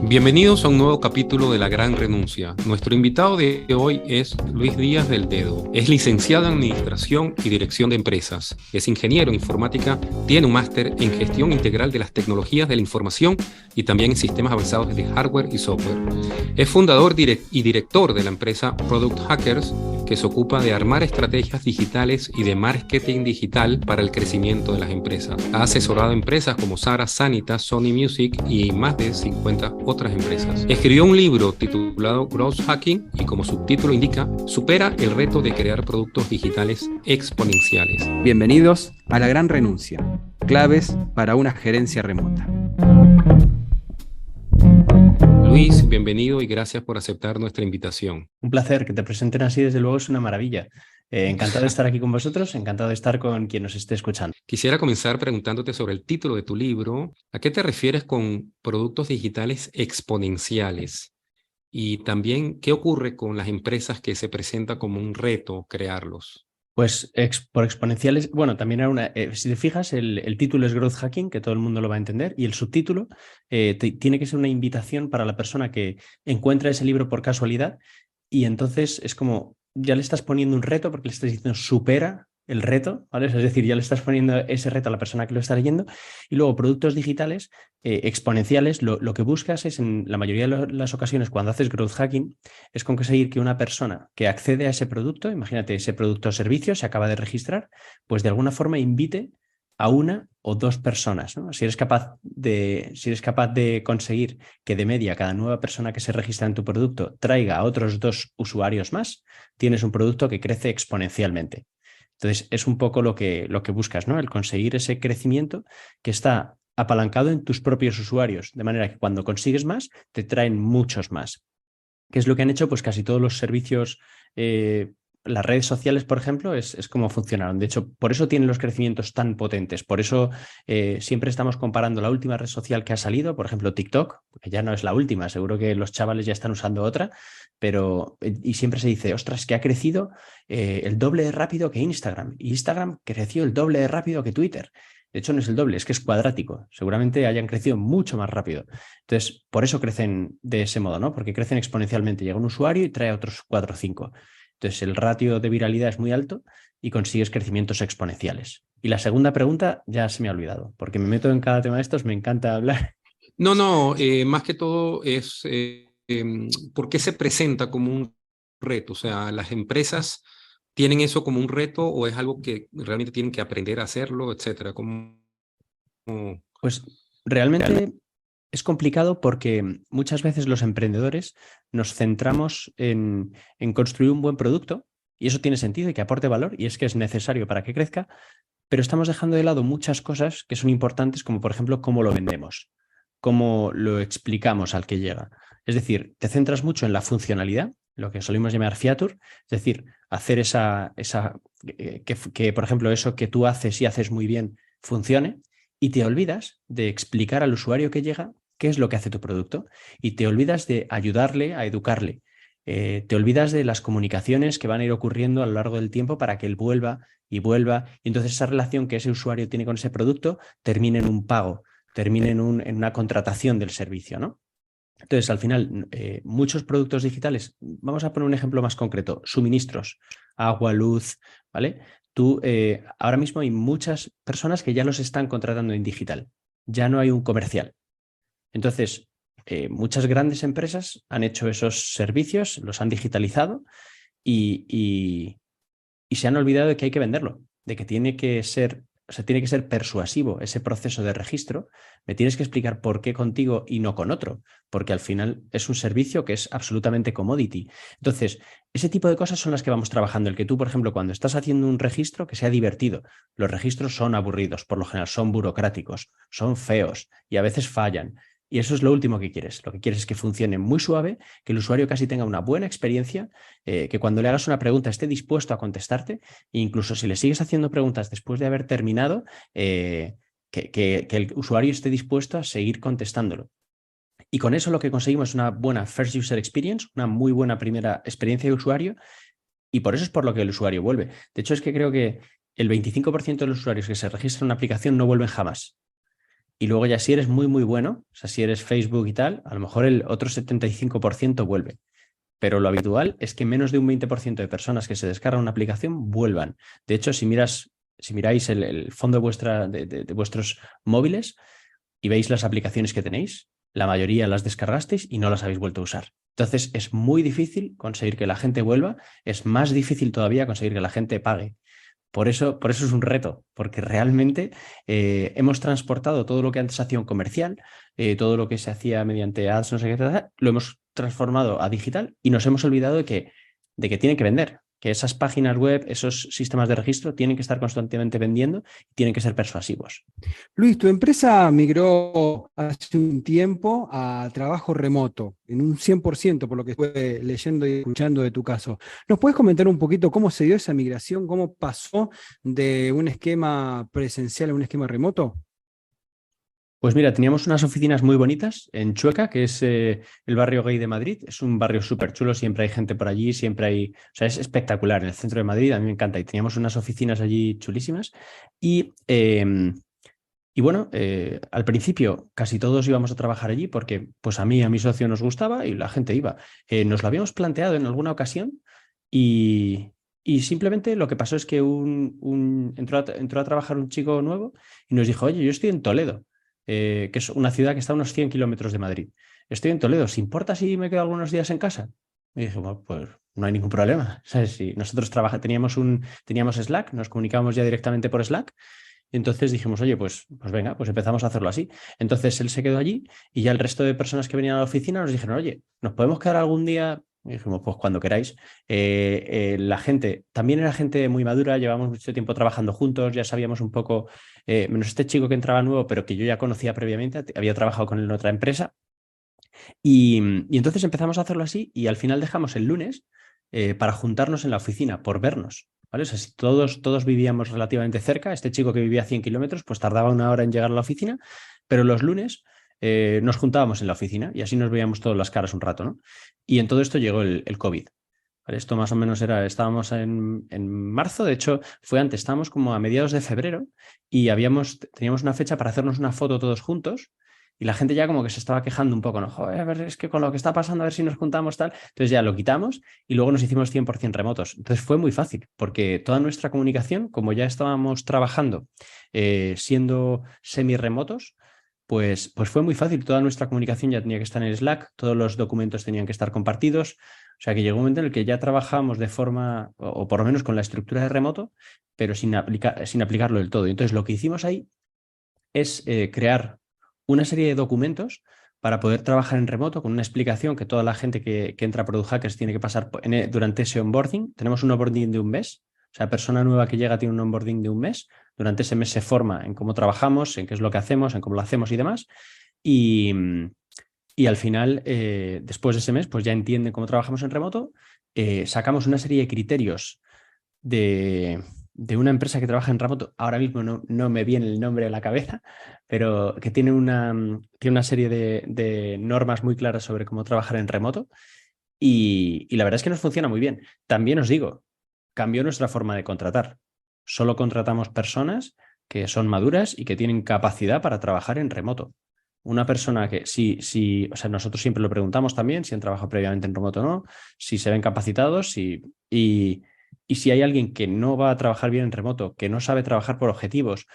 Bienvenidos a un nuevo capítulo de La Gran Renuncia. Nuestro invitado de hoy es Luis Díaz del Dedo. Es licenciado en Administración y Dirección de Empresas. Es ingeniero en informática, tiene un máster en Gestión Integral de las Tecnologías de la Información y también en Sistemas Avanzados de Hardware y Software. Es fundador y director de la empresa Product Hackers, que se ocupa de armar estrategias digitales y de marketing digital para el crecimiento de las empresas. Ha asesorado a empresas como Zara, Sanitas, Sony Music y más de 50 otras empresas. Escribió un libro titulado Growth Hacking y, como subtítulo indica, supera el reto de crear productos digitales exponenciales. Bienvenidos a La Gran Renuncia, claves para una gerencia remota. Luis, bienvenido y gracias por aceptar nuestra invitación. Un placer, que te presenten así, desde luego es una maravilla. Encantado de estar aquí con vosotros, encantado de estar con quien nos esté escuchando. Quisiera comenzar preguntándote sobre el título de tu libro. ¿A qué te refieres con productos digitales exponenciales? Y también, ¿qué ocurre con las empresas que se presenta como un reto crearlos? Pues por exponenciales, bueno, también era una, si te fijas, el título es Growth Hacking, que todo el mundo lo va a entender, y el subtítulo tiene que ser una invitación para la persona que encuentra ese libro por casualidad, y entonces es como, ya le estás poniendo un reto porque le estás diciendo supera el reto, ¿vale? Es decir, ya le estás poniendo ese reto a la persona que lo está leyendo. Y luego productos digitales exponenciales, lo que buscas es, en la mayoría de las ocasiones cuando haces growth hacking, es conseguir que una persona que accede a ese producto, imagínate ese producto o servicio, se acaba de registrar, pues de alguna forma invite a una o dos personas, ¿no? Si eres capaz de conseguir que de media cada nueva persona que se registra en tu producto traiga a otros dos usuarios más, tienes un producto que crece exponencialmente. Entonces, es un poco lo que buscas, ¿no? El conseguir ese crecimiento que está apalancado en tus propios usuarios, de manera que cuando consigues más, te traen muchos más. ¿Qué es lo que han hecho? Pues casi todos los servicios, las redes sociales, por ejemplo, es como funcionaron. De hecho, por eso tienen los crecimientos tan potentes. Por eso siempre estamos comparando la última red social que ha salido, por ejemplo, TikTok, que ya no es la última, seguro que los chavales ya están usando otra, pero y siempre se dice, ostras, que ha crecido el doble de rápido que Instagram. Y Instagram creció el doble de rápido que Twitter. De hecho, no es el doble, es que es cuadrático. Seguramente hayan crecido mucho más rápido. Entonces, por eso crecen de ese modo, ¿no? Porque crecen exponencialmente. Llega un usuario y trae a otros 4 o 5. Entonces, el ratio de viralidad es muy alto y consigues crecimientos exponenciales. Y la segunda pregunta ya se me ha olvidado, porque me meto en cada tema de estos, me encanta hablar. No, más que todo es ¿por qué se presenta como un reto? O sea, ¿las empresas tienen eso como un reto o es algo que realmente tienen que aprender a hacerlo, etcétera? Pues realmente es complicado porque muchas veces los emprendedores nos centramos en construir un buen producto, y eso tiene sentido y que aporte valor, y es que es necesario para que crezca, pero estamos dejando de lado muchas cosas que son importantes, como por ejemplo cómo lo vendemos, cómo lo explicamos al que llega. Es decir, te centras mucho en la funcionalidad, lo que solemos llamar feature, es decir, hacer que por ejemplo, eso que tú haces y haces muy bien funcione, y te olvidas de explicar al usuario que llega qué es lo que hace tu producto, y te olvidas de ayudarle a educarle. Te olvidas de las comunicaciones que van a ir ocurriendo a lo largo del tiempo para que él vuelva y vuelva, y entonces esa relación que ese usuario tiene con ese producto termine en un pago, termine en una contratación del servicio, ¿no? Entonces, al final, muchos productos digitales, vamos a poner un ejemplo más concreto, suministros, agua, luz, ¿vale? Ahora mismo hay muchas personas que ya los están contratando en digital, ya no hay un comercial. Entonces, muchas grandes empresas han hecho esos servicios, los han digitalizado y se han olvidado de que hay que venderlo, de que tiene que ser, o sea, tiene que ser persuasivo ese proceso de registro. Me tienes que explicar por qué contigo y no con otro, porque al final es un servicio que es absolutamente commodity. Entonces, ese tipo de cosas son las que vamos trabajando. El que tú, por ejemplo, cuando estás haciendo un registro, que sea divertido. Los registros son aburridos, por lo general son burocráticos, son feos y a veces fallan. Y eso es lo último que quieres. Lo que quieres es que funcione muy suave, que el usuario casi tenga una buena experiencia, que cuando le hagas una pregunta esté dispuesto a contestarte, e incluso si le sigues haciendo preguntas después de haber terminado, que el usuario esté dispuesto a seguir contestándolo. Y con eso lo que conseguimos es una buena first user experience, una muy buena primera experiencia de usuario, y por eso es por lo que el usuario vuelve. De hecho, es que creo que el 25% de los usuarios que se registran en una aplicación no vuelven jamás. Y luego ya si eres muy, muy bueno, o sea, si eres Facebook y tal, a lo mejor el otro 75% vuelve. Pero lo habitual es que menos de un 20% de personas que se descargan una aplicación vuelvan. De hecho, si miráis el fondo de vuestros móviles y veis las aplicaciones que tenéis, la mayoría las descargasteis y no las habéis vuelto a usar. Entonces, es muy difícil conseguir que la gente vuelva, es más difícil todavía conseguir que la gente pague. Por eso es un reto, porque realmente hemos transportado todo lo que antes hacía un comercial, todo lo que se hacía mediante ads, no sé qué, lo hemos transformado a digital y nos hemos olvidado de que tiene que vender, que esas páginas web, esos sistemas de registro tienen que estar constantemente vendiendo y tienen que ser persuasivos. Luis, tu empresa migró hace un tiempo a trabajo remoto, en un 100%, por lo que estuve leyendo y escuchando de tu caso. ¿Nos puedes comentar un poquito cómo se dio esa migración, cómo pasó de un esquema presencial a un esquema remoto? Pues mira, teníamos unas oficinas muy bonitas en Chueca, que es el barrio gay de Madrid. Es un barrio súper chulo, siempre hay gente por allí, siempre hay... O sea, es espectacular en el centro de Madrid, a mí me encanta. Y teníamos unas oficinas allí chulísimas. Y bueno, al principio casi todos íbamos a trabajar allí porque pues a mi socio nos gustaba y la gente iba. Nos lo habíamos planteado en alguna ocasión y simplemente lo que pasó es que entró a trabajar un chico nuevo y nos dijo, oye, yo estoy en Toledo, que es una ciudad que está a unos 100 kilómetros de Madrid. Estoy en Toledo, ¿se importa si me quedo algunos días en casa? Y dije, bueno, pues no hay ningún problema. ¿Sabes? Si nosotros teníamos Slack, nos comunicábamos ya directamente por Slack. Y entonces dijimos, oye, pues venga, pues empezamos a hacerlo así. Entonces él se quedó allí y ya el resto de personas que venían a la oficina nos dijeron, oye, ¿nos podemos quedar algún día? Y dijimos, pues cuando queráis. La gente, también era gente muy madura, llevamos mucho tiempo trabajando juntos, ya sabíamos un poco, menos este chico que entraba nuevo, pero que yo ya conocía previamente, había trabajado con él en otra empresa. Y entonces empezamos a hacerlo así y al final dejamos el lunes para juntarnos en la oficina, por vernos. ¿Vale? O sea, si todos vivíamos relativamente cerca, este chico que vivía a 100 kilómetros, pues tardaba una hora en llegar a la oficina, pero los lunes nos juntábamos en la oficina y así nos veíamos todas las caras un rato, ¿no? Y en todo esto llegó el COVID. ¿Vale? Esto más o menos estábamos en marzo, de hecho fue antes, estábamos como a mediados de febrero y teníamos una fecha para hacernos una foto todos juntos. Y la gente ya como que se estaba quejando un poco, ¿no? Joder, a ver, es que con lo que está pasando, a ver si nos juntamos tal. Entonces ya lo quitamos y luego nos hicimos 100% remotos. Entonces fue muy fácil, porque toda nuestra comunicación, como ya estábamos trabajando siendo semi-remotos, pues fue muy fácil. Toda nuestra comunicación ya tenía que estar en Slack, todos los documentos tenían que estar compartidos. O sea que llegó un momento en el que ya trabajábamos de forma, o por lo menos con la estructura de remoto, pero sin aplicarlo del todo. Y entonces lo que hicimos ahí es crear una serie de documentos para poder trabajar en remoto con una explicación que toda la gente que entra a Product Hackers tiene que pasar durante ese onboarding. Tenemos un onboarding de un mes. O sea, persona nueva que llega tiene un onboarding de un mes. Durante ese mes se forma en cómo trabajamos, en qué es lo que hacemos, en cómo lo hacemos y demás. Y al final, después de ese mes, pues ya entienden cómo trabajamos en remoto. Sacamos una serie de criterios de una empresa que trabaja en remoto, ahora mismo no me viene el nombre a la cabeza, pero que tiene una serie de normas muy claras sobre cómo trabajar en remoto y la verdad es que nos funciona muy bien. También os digo, cambió nuestra forma de contratar. Solo contratamos personas que son maduras y que tienen capacidad para trabajar en remoto. Una persona que o sea, nosotros siempre lo preguntamos también si han trabajado previamente en remoto o no, si se ven capacitados y si hay alguien que no va a trabajar bien en remoto, que no sabe trabajar por objetivos,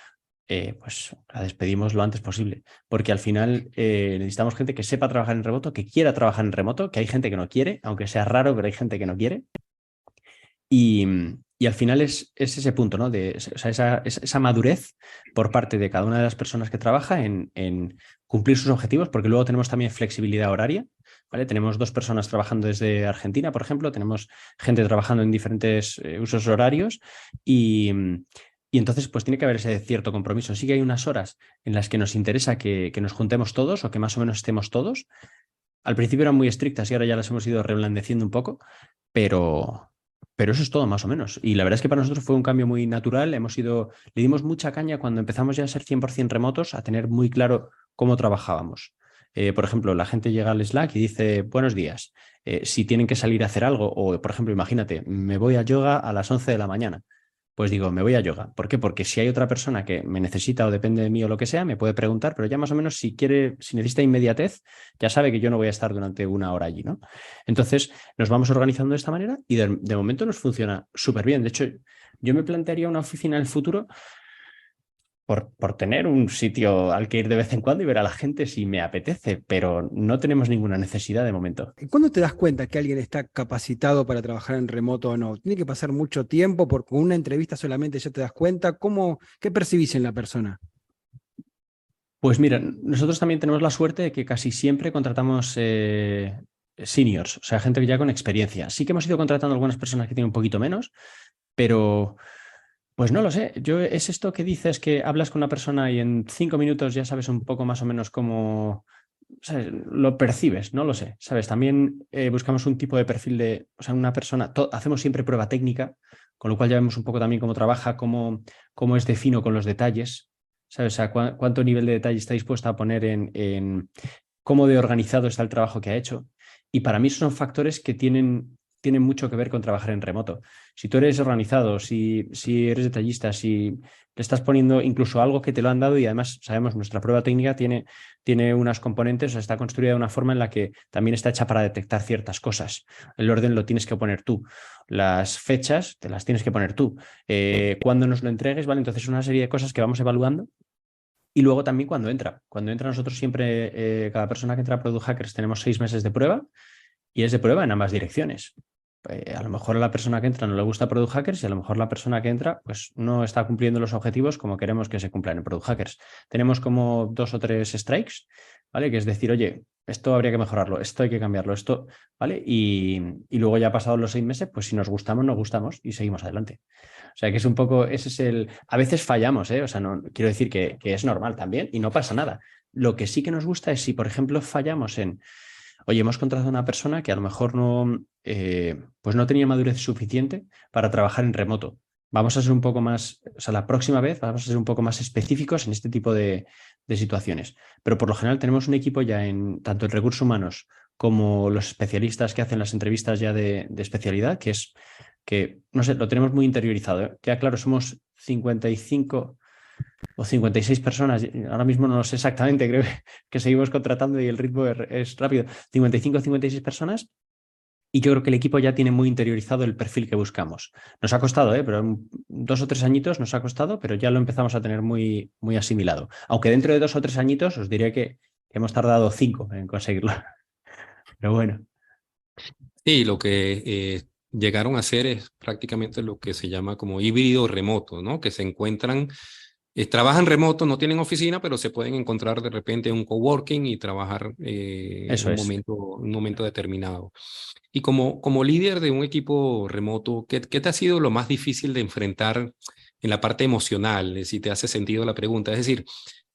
pues la despedimos lo antes posible. Porque al final necesitamos gente que sepa trabajar en remoto, que quiera trabajar en remoto, que hay gente que no quiere, aunque sea raro, pero hay gente que no quiere. Y al final es ese punto, ¿no? O sea, esa madurez por parte de cada una de las personas que trabaja en cumplir sus objetivos, porque luego tenemos también flexibilidad horaria, ¿vale? Tenemos 2 personas trabajando desde Argentina, por ejemplo, tenemos gente trabajando en diferentes usos horarios y entonces pues tiene que haber ese cierto compromiso. Sí que hay unas horas en las que nos interesa que nos juntemos todos o que más o menos estemos todos. Al principio eran muy estrictas y ahora ya las hemos ido reblandeciendo un poco, pero eso es todo más o menos. Y la verdad es que para nosotros fue un cambio muy natural. Le dimos mucha caña cuando empezamos ya a ser 100% remotos, a tener muy claro cómo trabajábamos. Por ejemplo, la gente llega al Slack y dice, buenos días. Si tienen que salir a hacer algo, o por ejemplo, imagínate, me voy a yoga a las 11 de la mañana. pues digo, me voy a yoga. ¿Por qué? Porque si hay otra persona que me necesita o depende de mí o lo que sea, me puede preguntar, pero ya más o menos si necesita inmediatez, ya sabe que yo no voy a estar durante una hora allí, ¿no? Entonces, nos vamos organizando de esta manera y de momento nos funciona súper bien. De hecho, yo me plantearía una oficina en el futuro por tener un sitio al que ir de vez en cuando y ver a la gente si me apetece, pero no tenemos ninguna necesidad de momento. ¿Cuándo te das cuenta que alguien está capacitado para trabajar en remoto o no? ¿Tiene que pasar mucho tiempo? Porque con una entrevista solamente ya te das cuenta. ¿Qué percibís en la persona? Pues mira, nosotros también tenemos la suerte de que casi siempre contratamos seniors, o sea, gente ya con experiencia. Sí que hemos ido contratando algunas personas que tienen un poquito menos, pero pues no lo sé. Es esto que dices que hablas con una persona y en 5 minutos ya sabes un poco más o menos cómo, ¿sabes? Lo percibes, no lo sé, ¿sabes? También buscamos un tipo de perfil o sea, una persona, hacemos siempre prueba técnica, con lo cual ya vemos un poco también cómo trabaja, cómo es de fino con los detalles, ¿sabes? O sea, cuánto nivel de detalle está dispuesta a poner en cómo de organizado está el trabajo que ha hecho. Y para mí son factores que tienen mucho que ver con trabajar en remoto. Si tú eres organizado, si eres detallista, si le estás poniendo incluso algo que te lo han dado y además sabemos nuestra prueba técnica tiene unas componentes, o sea, está construida de una forma en la que también está hecha para detectar ciertas cosas. El orden lo tienes que poner tú. Las fechas te las tienes que poner tú. Cuando nos lo entregues, ¿vale? Entonces, una serie de cosas que vamos evaluando. Y luego también cuando entra. Cuando entra nosotros siempre, cada persona que entra a Product Hackers tenemos 6 meses de prueba y es de prueba en ambas direcciones. A lo mejor a la persona que entra no le gusta Product Hackers y a lo mejor la persona que entra pues no está cumpliendo los objetivos como queremos que se cumplan en Product Hackers. Tenemos como 2 o 3 strikes, ¿vale? Que es decir, oye, esto habría que mejorarlo, esto hay que cambiarlo, esto, ¿vale? Y luego ya pasados los 6 meses, pues si nos gustamos, nos gustamos y seguimos adelante. O sea que es un poco, ese es el... A veces fallamos, ¿eh? O sea, no quiero decir que es normal también y no pasa nada. Lo que sí que nos gusta es si, por ejemplo, fallamos oye, hemos contratado a una persona que a lo mejor pues no tenía madurez suficiente para trabajar en remoto. Vamos a ser un poco más, o sea, la próxima vez vamos a ser un poco más específicos en este tipo de situaciones. Pero por lo general tenemos un equipo ya tanto en recursos humanos como los especialistas que hacen las entrevistas ya de especialidad, que, no sé, lo tenemos muy interiorizado, ¿eh? Ya claro, somos 55 o 56 personas, ahora mismo no lo sé exactamente, creo que seguimos contratando y el ritmo es rápido, 55 o 56 personas y yo creo que el equipo ya tiene muy interiorizado el perfil que buscamos. Nos ha costado, pero 2 o 3 añitos nos ha costado, pero ya lo empezamos a tener muy, muy asimilado. Aunque dentro de 2 o 3 añitos os diré que hemos tardado 5 en conseguirlo. Pero bueno. Sí, lo que llegaron a hacer es prácticamente lo que se llama como híbrido remoto, ¿no? Que se encuentran, trabajan remoto, no tienen oficina, pero se pueden encontrar de repente en un coworking y trabajar en Eso es. un momento determinado. Y como líder de un equipo remoto, ¿qué te ha sido lo más difícil de enfrentar en la parte emocional? Si te hace sentido la pregunta. Es decir,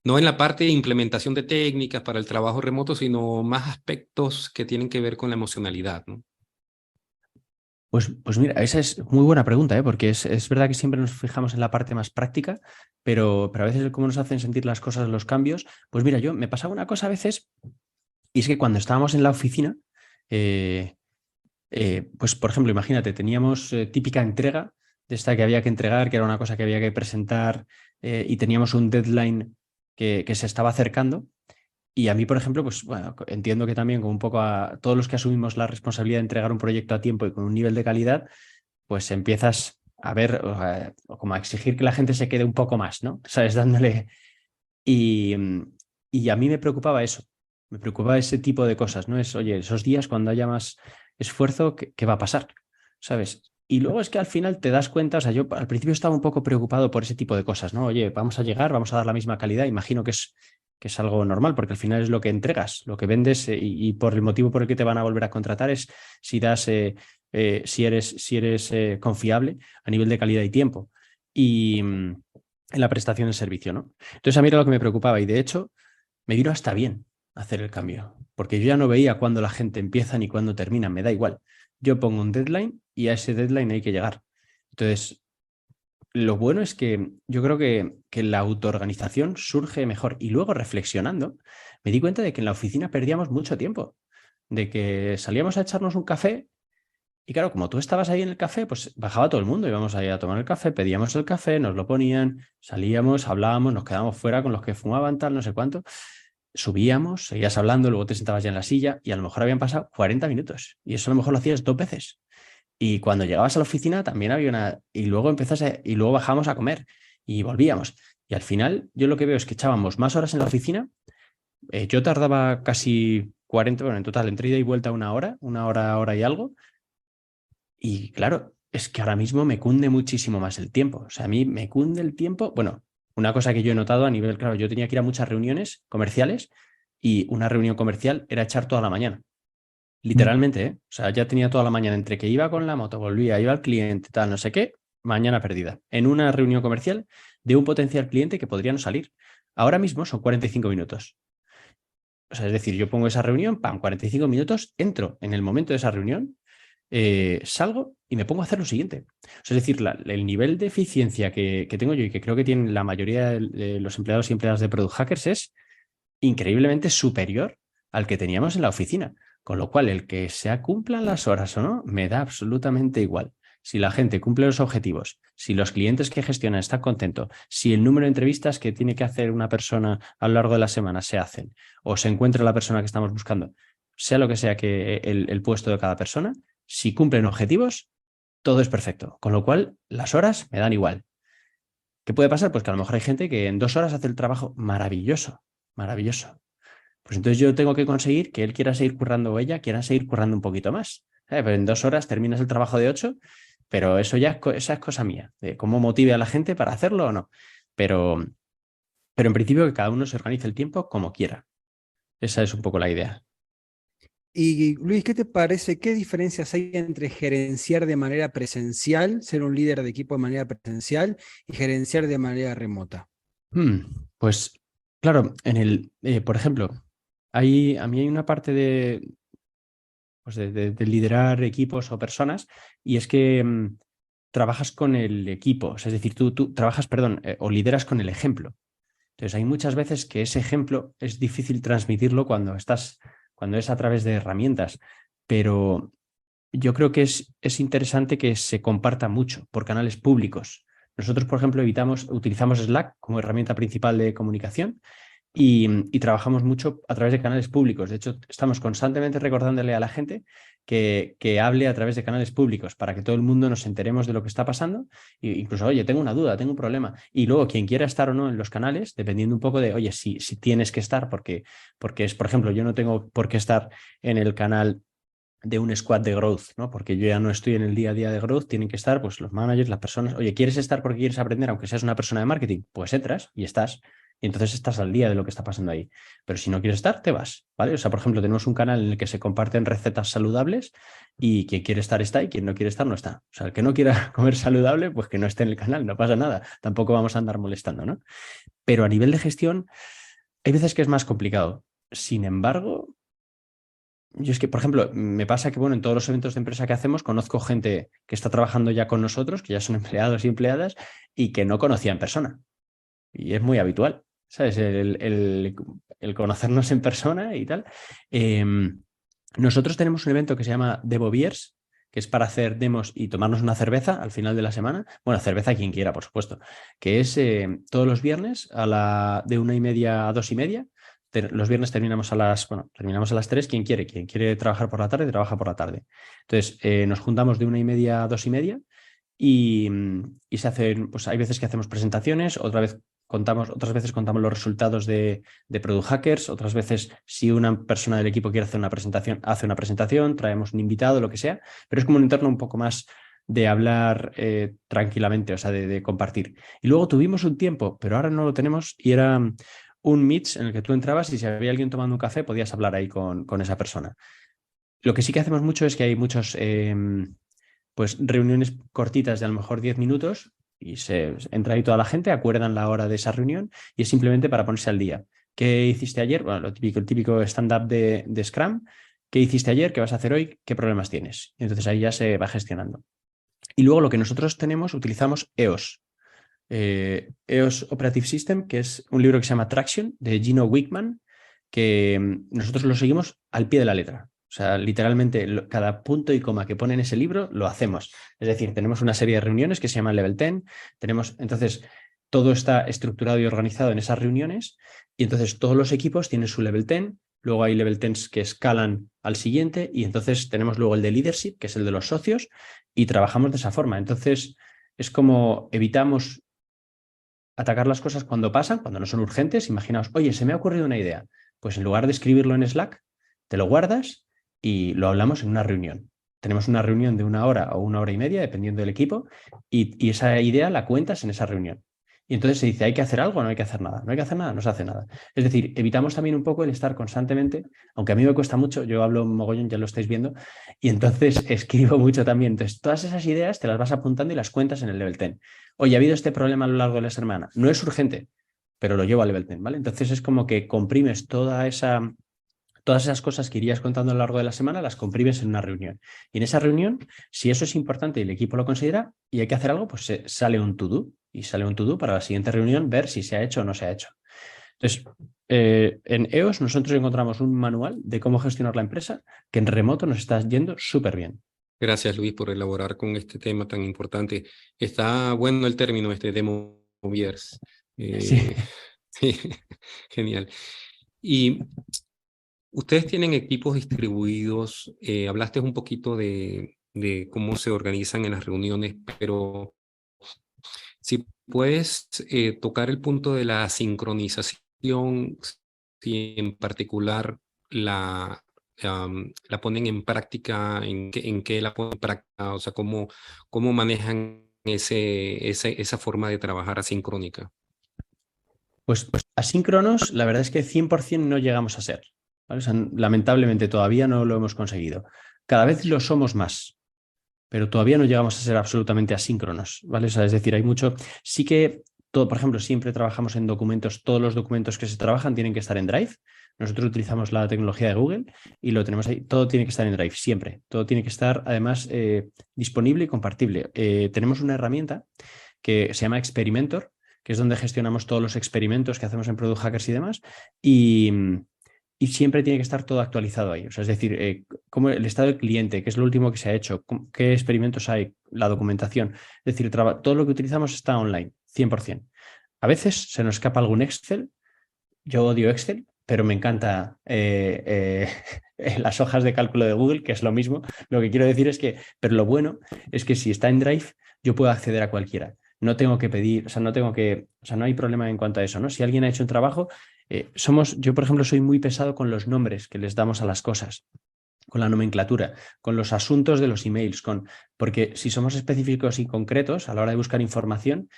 no en la parte de implementación de técnicas para el trabajo remoto, sino más aspectos que tienen que ver con la emocionalidad, ¿no? Pues mira, esa es muy buena pregunta, porque es verdad que siempre nos fijamos en la parte más práctica, pero a veces cómo nos hacen sentir las cosas, los cambios. Pues mira, me pasaba una cosa a veces, y es que cuando estábamos en la oficina, pues por ejemplo, imagínate, teníamos típica entrega de esta que había que entregar, que era una cosa que había que presentar, y teníamos un deadline que se estaba acercando. Y a mí, por ejemplo, pues bueno, entiendo que también como un poco a todos los que asumimos la responsabilidad de entregar un proyecto a tiempo y con un nivel de calidad, pues empiezas a ver, o como a exigir que la gente se quede un poco más, ¿no? ¿Sabes? Dándole... Y a mí me preocupaba eso, me preocupaba ese tipo de cosas, ¿no? Oye, esos días cuando haya más esfuerzo, ¿qué va a pasar? ¿Sabes? Y luego es que al final te das cuenta, o sea, yo al principio estaba un poco preocupado por ese tipo de cosas, ¿no? Oye, vamos a llegar, vamos a dar la misma calidad, imagino que es algo normal, porque al final es lo que entregas, lo que vendes y por el motivo por el que te van a volver a contratar es si si eres confiable a nivel de calidad y tiempo y en la prestación del servicio, ¿no? Entonces a mí era lo que me preocupaba y de hecho me vino hasta bien hacer el cambio, porque yo ya no veía cuándo la gente empieza ni cuándo termina, me da igual. Yo pongo un deadline y a ese deadline hay que llegar. Entonces, lo bueno es que yo creo que la autoorganización surge mejor. Y luego, reflexionando, me di cuenta de que en la oficina perdíamos mucho tiempo, de que salíamos a echarnos un café Y claro, como tú estabas ahí en el café, pues bajaba todo el mundo, íbamos ahí a tomar el café, pedíamos el café, nos lo ponían, salíamos, hablábamos, nos quedábamos fuera con los que fumaban, tal, no sé cuánto. Subíamos, seguías hablando, luego te sentabas ya en la silla y a lo mejor habían pasado 40 minutos. Y eso a lo mejor lo hacías 2 veces. Y cuando llegabas a la oficina también había una... Y luego y luego bajábamos a comer y volvíamos. Y al final yo lo que veo es que echábamos más horas en la oficina. Yo tardaba casi 40, bueno, en total, entre ida y vuelta hora y algo. Y claro, es que ahora mismo me cunde muchísimo más el tiempo. O sea, a mí me cunde el tiempo. Bueno, una cosa que yo he notado a nivel, claro, yo tenía que ir a muchas reuniones comerciales y una reunión comercial era echar toda la mañana. Literalmente, ¿eh? O sea, ya tenía toda la mañana entre que iba con la moto, volvía, iba al cliente, tal, no sé qué, mañana perdida. En una reunión comercial de un potencial cliente que podría no salir. Ahora mismo son 45 minutos. O sea, es decir, yo pongo esa reunión, pam, 45 minutos, entro en el momento de esa reunión, salgo y me pongo a hacer lo siguiente. O sea, es decir, el nivel de eficiencia que tengo yo y que creo que tienen la mayoría de los empleados y empleadas de Product Hackers es increíblemente superior al que teníamos en la oficina. Con lo cual, el que se cumplan las horas o no, me da absolutamente igual. Si la gente cumple los objetivos, si los clientes que gestionan están contentos, si el número de entrevistas que tiene que hacer una persona a lo largo de la semana se hacen o se encuentra la persona que estamos buscando, sea lo que sea que el puesto de cada persona, si cumplen objetivos, todo es perfecto. Con lo cual, las horas me dan igual. ¿Qué puede pasar? Pues que a lo mejor hay gente que en 2 horas hace el trabajo maravilloso, maravilloso. Pues entonces yo tengo que conseguir que él quiera seguir currando o ella quiera seguir currando un poquito más. Pero en 2 horas terminas el trabajo de 8, pero eso ya esa es cosa mía, de cómo motive a la gente para hacerlo o no. Pero, pero en principio que cada uno se organice el tiempo como quiera. Esa es un poco la idea. Y Luis, ¿qué te parece? ¿Qué diferencias hay entre gerenciar de manera presencial, ser un líder de equipo de manera presencial y gerenciar de manera remota? Pues claro, por ejemplo, a mí hay una parte de liderar equipos o personas y es que trabajas con el equipo, o sea, es decir, tú trabajas, perdón, o lideras con el ejemplo. Entonces, hay muchas veces que ese ejemplo es difícil transmitirlo cuando es a través de herramientas, pero yo creo que es interesante que se comparta mucho por canales públicos. Nosotros, por ejemplo, utilizamos Slack como herramienta principal de comunicación y trabajamos mucho a través de canales públicos. De hecho, estamos constantemente recordándole a la gente que hable a través de canales públicos para que todo el mundo nos enteremos de lo que está pasando. E incluso, oye, tengo una duda, tengo un problema. Y luego, quien quiera estar o no en los canales, dependiendo un poco de, oye, si tienes que estar, porque es, por ejemplo, yo no tengo por qué estar en el canal de un squad de growth, ¿no? Porque yo ya no estoy en el día a día de growth, tienen que estar pues los managers, las personas. Oye, ¿quieres estar porque quieres aprender, aunque seas una persona de marketing? Pues entras y estás. Y entonces estás al día de lo que está pasando ahí. Pero si no quieres estar, te vas, ¿vale? O sea, por ejemplo, tenemos un canal en el que se comparten recetas saludables y quien quiere estar está y quien no quiere estar no está. O sea, el que no quiera comer saludable, pues que no esté en el canal, no pasa nada. Tampoco vamos a andar molestando, ¿no? Pero a nivel de gestión, hay veces que es más complicado. Sin embargo, yo es que, por ejemplo, me pasa que, bueno, en todos los eventos de empresa que hacemos, conozco gente que está trabajando ya con nosotros, que ya son empleados y empleadas, y que no conocía en persona. Y es muy habitual, ¿sabes? El conocernos en persona y tal. Nosotros tenemos un evento que se llama DevoBeers, que es para hacer demos y tomarnos una cerveza al final de la semana. Bueno, cerveza quien quiera, por supuesto. Que es todos los viernes de 1:30 a 2:30. Los viernes terminamos a las 3. Quien quiere trabajar por la tarde, trabaja por la tarde. Entonces, nos juntamos de 1:30 a 2:30 y se hacen, pues hay veces que hacemos presentaciones, otras veces contamos los resultados de Product Hackers, otras veces si una persona del equipo quiere hacer una presentación, hace una presentación, traemos un invitado, lo que sea, pero es como un entorno un poco más de hablar tranquilamente, o sea, de compartir. Y luego tuvimos un tiempo, pero ahora no lo tenemos, y era un Meets en el que tú entrabas y si había alguien tomando un café podías hablar ahí con esa persona. Lo que sí que hacemos mucho es que hay muchos pues reuniones cortitas de a lo mejor 10 minutos y se entra ahí toda la gente, acuerdan la hora de esa reunión y es simplemente para ponerse al día. ¿Qué hiciste ayer? Bueno, el típico stand-up de Scrum. ¿Qué hiciste ayer? ¿Qué vas a hacer hoy? ¿Qué problemas tienes? Y entonces ahí ya se va gestionando. Y luego lo que nosotros utilizamos EOS. EOS Operative System, que es un libro que se llama Traction, de Gino Wickman, que nosotros lo seguimos al pie de la letra. O sea, literalmente cada punto y coma que pone en ese libro lo hacemos. Es decir, tenemos una serie de reuniones que se llaman Level 10. Entonces, todo está estructurado y organizado en esas reuniones y entonces todos los equipos tienen su Level 10. Luego hay Level 10 que escalan al siguiente y entonces tenemos luego el de Leadership, que es el de los socios, y trabajamos de esa forma. Entonces, es como evitamos atacar las cosas cuando pasan, cuando no son urgentes. Imaginaos, oye, se me ha ocurrido una idea. Pues en lugar de escribirlo en Slack, te lo guardas y lo hablamos en una reunión. Tenemos una reunión de 1 hora o 1 hora y media, dependiendo del equipo, y esa idea la cuentas en esa reunión. Y entonces se dice, ¿hay que hacer algo o no hay que hacer nada? No hay que hacer nada, no se hace nada. Es decir, evitamos también un poco el estar constantemente, aunque a mí me cuesta mucho, yo hablo mogollón, ya lo estáis viendo, y entonces escribo mucho también. Entonces, todas esas ideas te las vas apuntando y las cuentas en el Level 10. Oye, ha habido este problema a lo largo de la semana. No es urgente, pero lo llevo al Level 10, ¿vale? Entonces es como que comprimes todas esas cosas que irías contando a lo largo de la semana, las comprimes en una reunión. Y en esa reunión, si eso es importante y el equipo lo considera y hay que hacer algo, pues sale un to-do. Y sale un to-do para la siguiente reunión ver si se ha hecho o no se ha hecho. Entonces, en EOS nosotros encontramos un manual de cómo gestionar la empresa que en remoto nos está yendo súper bien. Gracias, Luis, por elaborar con este tema tan importante. Está bueno el término Demoviers. Sí. Sí, genial. Y ustedes tienen equipos distribuidos. Hablaste un poquito de cómo se organizan en las reuniones, pero si puedes tocar el punto de la sincronización, si en particular la ponen en práctica, en qué la ponen en práctica, o sea, cómo manejan esa forma de trabajar asincrónica. Pues asíncronos, la verdad es que 100% no llegamos a ser, ¿vale? O sea, lamentablemente todavía no lo hemos conseguido. Cada vez lo somos más, pero todavía no llegamos a ser absolutamente asíncronos, ¿vale? O sea, es decir, hay mucho... Sí que, todo, por ejemplo, siempre trabajamos en documentos, todos los documentos que se trabajan tienen que estar en Drive. Nosotros utilizamos la tecnología de Google y lo tenemos ahí. Todo tiene que estar en Drive, siempre. Todo tiene que estar, además, disponible y compartible. Tenemos una herramienta que se llama Experimenter, que es donde gestionamos todos los experimentos que hacemos en Product Hackers y demás, y siempre tiene que estar todo actualizado ahí. O sea, es decir, como el estado del cliente, qué es lo último que se ha hecho, qué experimentos hay, la documentación. Es decir, todo lo que utilizamos está online, 100%. A veces se nos escapa algún Excel. Yo odio Excel, pero me encanta las hojas de cálculo de Google, que es lo mismo. Lo que quiero decir es que, pero lo bueno es que si está en Drive, yo puedo acceder a cualquiera. No tengo que pedir, o sea, no hay problema en cuanto a eso, ¿no? Si alguien ha hecho un trabajo, yo, por ejemplo, soy muy pesado con los nombres que les damos a las cosas, con la nomenclatura, con los asuntos de los emails, porque si somos específicos y concretos a la hora de buscar información,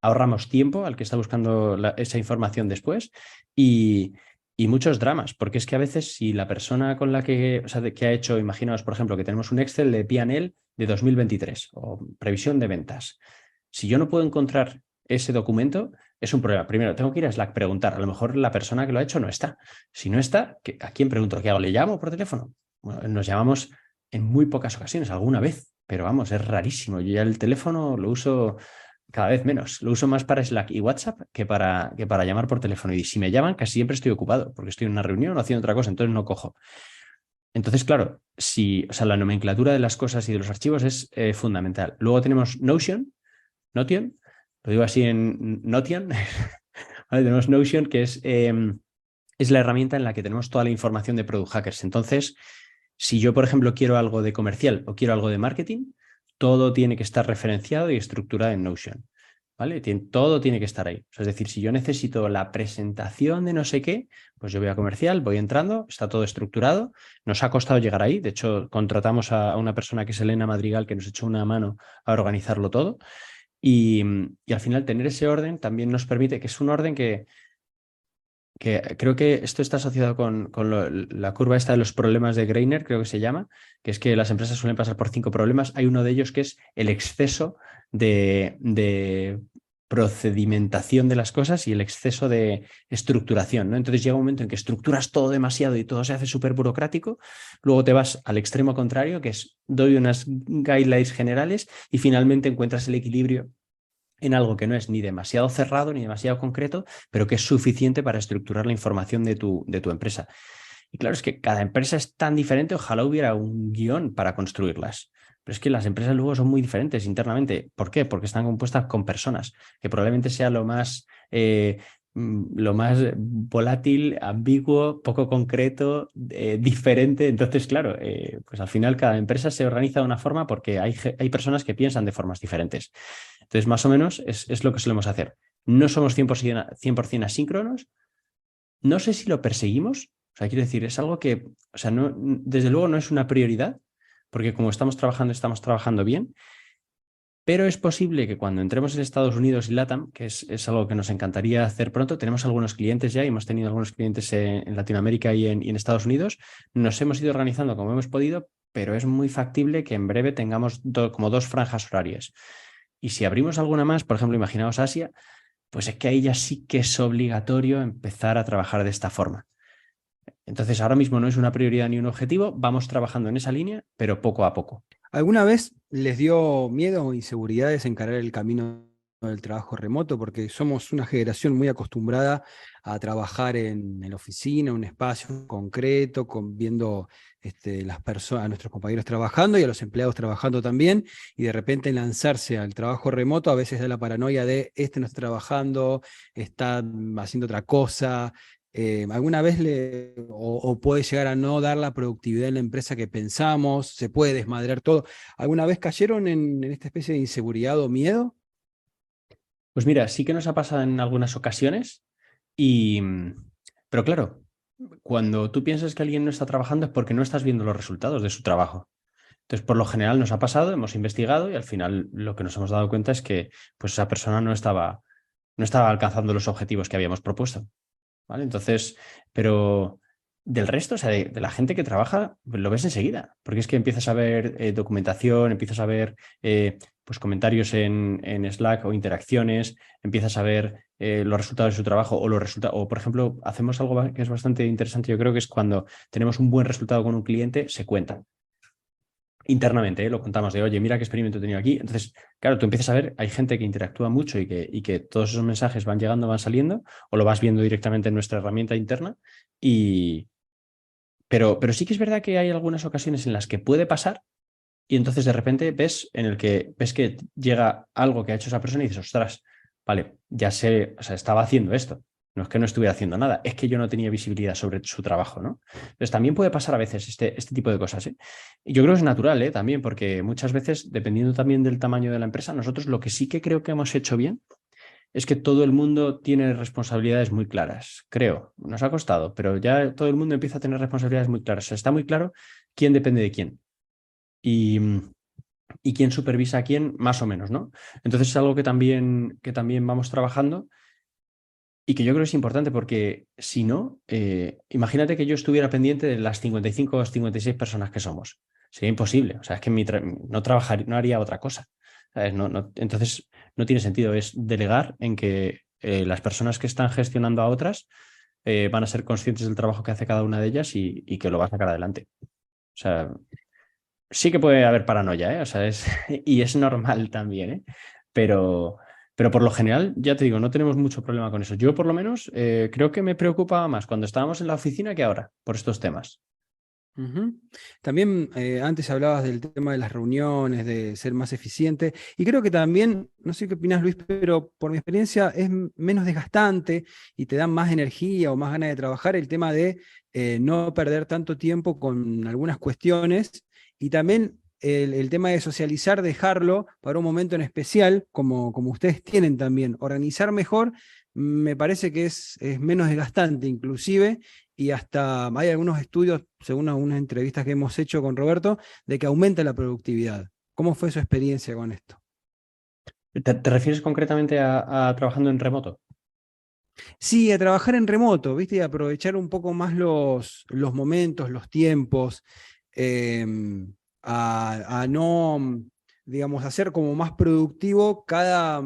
ahorramos tiempo al que está buscando esa información después y muchos dramas, porque es que a veces si la persona con la que ha hecho, imaginaos, por ejemplo, que tenemos un Excel de P&L de 2023 o previsión de ventas. Si yo no puedo encontrar ese documento, es un problema. Primero, tengo que ir a Slack, preguntar. A lo mejor la persona que lo ha hecho no está. Si no está, ¿a quién pregunto? ¿Qué hago? ¿Le llamo por teléfono? Bueno, nos llamamos en muy pocas ocasiones, alguna vez, pero vamos, es rarísimo. Yo ya el teléfono lo uso cada vez menos. Lo uso más para Slack y WhatsApp que para llamar por teléfono. Y si me llaman, casi siempre estoy ocupado, porque estoy en una reunión o haciendo otra cosa, entonces no cojo. Entonces, claro, la nomenclatura de las cosas y de los archivos es fundamental. Luego tenemos Notion, lo digo así en Notion, ¿vale? Tenemos Notion, que es la herramienta en la que tenemos toda la información de Product Hackers. Entonces, si yo, por ejemplo, quiero algo de comercial o quiero algo de marketing, todo tiene que estar referenciado y estructurado en Notion, ¿vale? Todo tiene que estar ahí. O sea, es decir, si yo necesito la presentación de no sé qué, pues yo voy a comercial, voy entrando, está todo estructurado. Nos ha costado llegar ahí. De hecho, contratamos a una persona que es Elena Madrigal, que nos echó una mano a organizarlo todo. Y al final tener ese orden también nos permite, que es un orden que creo que esto está asociado con la curva esta de los problemas de Greiner, creo que se llama, que es que las empresas suelen pasar por 5 problemas. Hay uno de ellos que es el exceso de procedimentación de las cosas y el exceso de estructuración, ¿no? Entonces llega un momento en que estructuras todo demasiado y todo se hace súper burocrático, luego te vas al extremo contrario, que es doy unas guidelines generales y finalmente encuentras el equilibrio en algo que no es ni demasiado cerrado ni demasiado concreto, pero que es suficiente para estructurar la información de tu empresa. Y claro, es que cada empresa es tan diferente, ojalá hubiera un guión para construirlas. Pero es que las empresas luego son muy diferentes internamente. ¿Por qué? Porque están compuestas con personas, que probablemente sea lo más volátil, ambiguo, poco concreto, diferente. Entonces, claro, pues al final cada empresa se organiza de una forma porque hay personas que piensan de formas diferentes. Entonces, más o menos es lo que solemos hacer. No somos 100% asíncronos. No sé si lo perseguimos. O sea, quiero decir, es algo que, o sea, no, desde luego no es una prioridad, porque como estamos trabajando bien, pero es posible que cuando entremos en Estados Unidos y LATAM, que es algo que nos encantaría hacer pronto, tenemos algunos clientes ya y hemos tenido algunos clientes en Latinoamérica y en Estados Unidos, nos hemos ido organizando como hemos podido, pero es muy factible que en breve tengamos como dos franjas horarias. Y si abrimos alguna más, por ejemplo, imaginaos Asia, pues es que ahí ya sí que es obligatorio empezar a trabajar de esta forma. Entonces, ahora mismo no es una prioridad ni un objetivo, vamos trabajando en esa línea, pero poco a poco. ¿Alguna vez les dio miedo o inseguridades encarar el camino del trabajo remoto? Porque somos una generación muy acostumbrada a trabajar en la oficina, un espacio concreto, viendo las personas, a nuestros compañeros trabajando y a los empleados trabajando también, y de repente lanzarse al trabajo remoto a veces da la paranoia de no está trabajando, está haciendo otra cosa. ¿Alguna vez o puede llegar a no dar la productividad en la empresa que pensamos? ¿Se puede desmadrar todo? ¿Alguna vez cayeron en esta especie de inseguridad o miedo? Pues mira, sí que nos ha pasado en algunas ocasiones pero claro, cuando tú piensas que alguien no está trabajando es porque no estás viendo los resultados de su trabajo. Entonces, por lo general nos ha pasado, hemos investigado y al final lo que nos hemos dado cuenta es que pues esa persona no estaba alcanzando los objetivos que habíamos propuesto. ¿Vale? Entonces, pero del resto, o sea, de la gente que trabaja, pues lo ves enseguida, porque es que empiezas a ver documentación, empiezas a ver pues comentarios en Slack o interacciones, empiezas a ver los resultados de su trabajo o, por ejemplo, hacemos algo que es bastante interesante, yo creo que es cuando tenemos un buen resultado con un cliente, se cuenta internamente, lo contamos de, oye, mira qué experimento he tenido aquí. Entonces, claro, tú empiezas a ver, hay gente que interactúa mucho y que todos esos mensajes van llegando, van saliendo, o lo vas viendo directamente en nuestra herramienta interna. Y... pero sí que es verdad que hay algunas ocasiones en las que puede pasar y entonces de repente ves que llega algo que ha hecho esa persona y dices, ostras, vale, ya sé, o sea, estaba haciendo esto. No es que no estuviera haciendo nada, es que yo no tenía visibilidad sobre su trabajo, ¿no? Entonces también puede pasar a veces este tipo de cosas, ¿eh? Y yo creo que es natural, ¿eh? También, porque muchas veces, dependiendo también del tamaño de la empresa, nosotros lo que sí que creo que hemos hecho bien es que todo el mundo tiene responsabilidades muy claras, creo. Nos ha costado, pero ya todo el mundo empieza a tener responsabilidades muy claras. O sea, está muy claro quién depende de quién y, y quién supervisa a quién, más o menos, ¿no? Entonces es algo que también vamos trabajando y que yo creo que es importante porque si no, imagínate que yo estuviera pendiente de las 55 o 56 personas que somos. Sería imposible. O sea, es que no haría otra cosa. ¿Sabes? Entonces no tiene sentido. Es delegar en que las personas que están gestionando a otras van a ser conscientes del trabajo que hace cada una de ellas y que lo va a sacar adelante. O sea, sí que puede haber paranoia, ¿eh? O sea, y es normal también, ¿eh? Pero, pero por lo general, ya te digo, no tenemos mucho problema con eso. Yo, por lo menos, creo que me preocupaba más cuando estábamos en la oficina que ahora, por estos temas. Ujú. También antes hablabas del tema de las reuniones, de ser más eficiente, y creo que también, no sé qué opinas Luis, pero por mi experiencia es menos desgastante y te da más energía o más ganas de trabajar el tema de no perder tanto tiempo con algunas cuestiones, y también el tema de socializar, dejarlo para un momento en especial, como ustedes tienen también, organizar mejor. Me parece que es menos desgastante inclusive, y hasta hay algunos estudios, según algunas entrevistas que hemos hecho con Roberto, de que aumenta la productividad. ¿Cómo fue su experiencia con esto? ¿Te refieres concretamente a trabajando en remoto? Sí, a trabajar en remoto, ¿viste? Y aprovechar un poco más los momentos, los tiempos, eh, a no, digamos, hacer como más productivo cada